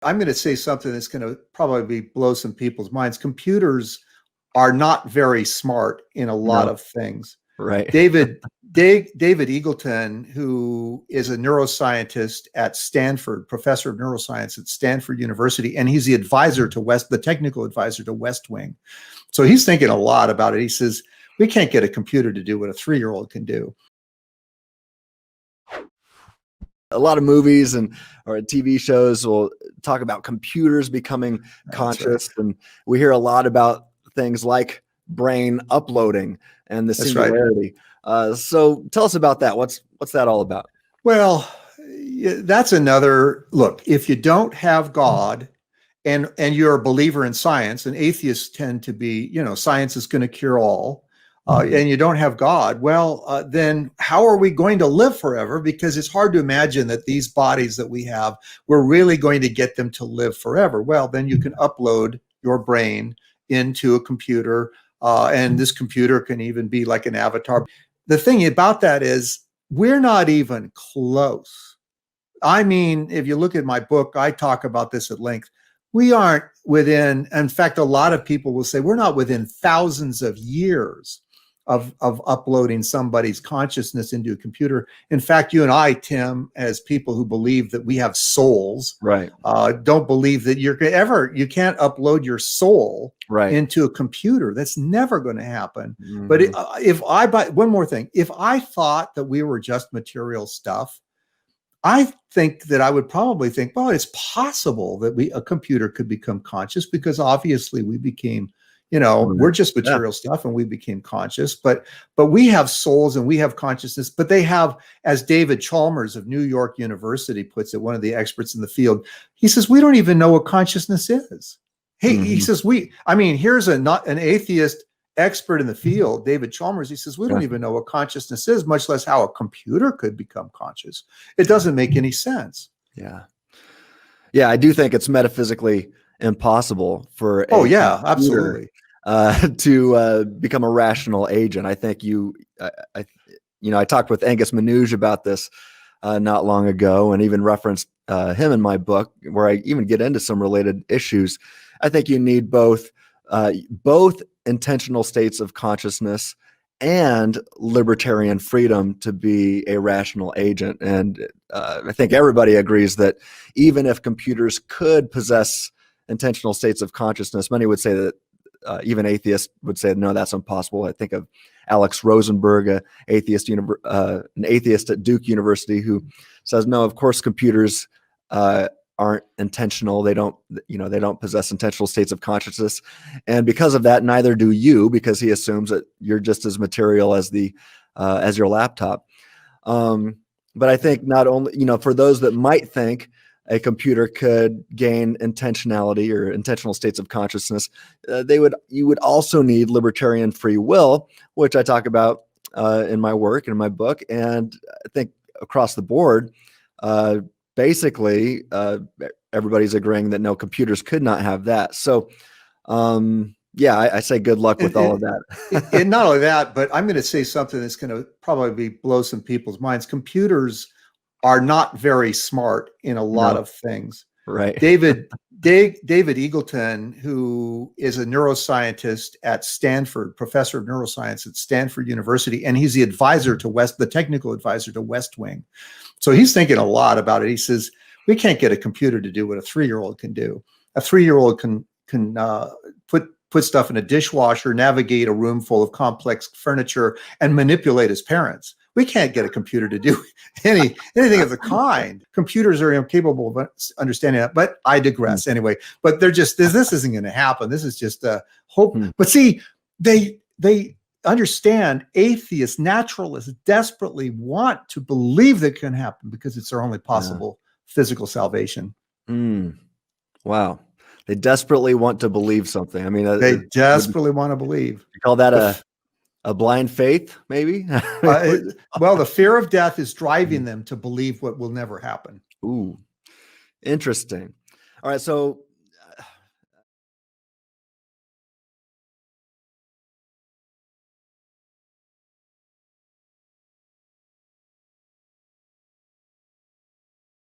I'm going to say something that's going to probably blow some people's minds. Computers are not very smart in a lot No, of things. right. David Eagleton, who is a neuroscientist at Stanford, professor of neuroscience at Stanford University, and he's the the technical advisor to West Wing. So he's thinking a lot about it. He says, we can't get a computer to do what a 3-year-old can do. A lot of movies or TV shows will talk about computers becoming conscious, Right. and we hear a lot about things like brain uploading and the singularity. Right. So tell us about that. What's that all about? Well, that's another look. If you don't have God and you're a believer in science, and atheists tend to be, science is going to cure all. And you don't have God, well, then how are we going to live forever? Because it's hard to imagine that these bodies that we have, we're really going to get them to live forever. Well, then you can upload your brain into a computer, and this computer can even be like an avatar. The thing about that is we're not even close. I mean, if you look at my book, I talk about this at length. We aren't within, in fact, a lot of people will say we're not within thousands of years of uploading somebody's consciousness into a computer. In fact, you and I, Tim, as people who believe that we have souls, right, don't believe that you can't upload your soul right into a computer. That's never going to happen. Mm-hmm. But one more thing, if I thought that we were just material stuff, I think that I would probably think, well, it's possible that a computer could become conscious, because obviously we became, we're just material stuff and we became conscious, but we have souls and we have consciousness. But they have, as David Chalmers of New York University puts it, one of the experts in the field, he says, we don't even know what consciousness is. Hey, he says, here's an atheist expert in the field, David Chalmers, he says, we don't even know what consciousness is, much less how a computer could become conscious. It doesn't make any sense. Yeah, I do think it's metaphysically impossible for absolutely to become a rational agent. I think I talked with Angus Manouge about this not long ago, and even referenced him in my book, where I even get into some related issues. I think you need both intentional states of consciousness and libertarian freedom to be a rational agent. And I think everybody agrees that even if computers could possess intentional states of consciousness, many would say that even atheists would say, no, that's impossible. I think of Alex Rosenberg, an atheist at Duke University, who says, no, of course, computers aren't intentional. They don't possess intentional states of consciousness. And because of that, neither do you, because he assumes that you're just as material as as your laptop. But I think not only, for those that might think a computer could gain intentionality or intentional states of consciousness, you would also need libertarian free will, which I talk about in my work and in my book. And I think across the board, basically, everybody's agreeing that no, computers could not have that. So, I say good luck with all of that. And not only that, but I'm going to say something that's going to probably blow some people's minds. Computers are not very smart in a lot of things. Right. David Eagleton, who is a neuroscientist at Stanford, professor of neuroscience at Stanford University, and he's the the technical advisor to West Wing. So he's thinking a lot about it. He says, we can't get a computer to do what a 3-year-old can do. A 3-year-old can put stuff in a dishwasher, navigate a room full of complex furniture, and manipulate his parents. We can't get a computer to do anything of the kind. Computers are incapable of understanding that, but I digress anyway. But this isn't going to happen. This is just a hope. But see, they understand, atheists, naturalists desperately want to believe that can happen because it's their only possible physical salvation. Wow. They desperately want to believe something. I mean, they desperately want to believe. You call that a blind faith, maybe? Well, the fear of death is driving them to believe what will never happen. Ooh, interesting. All right. So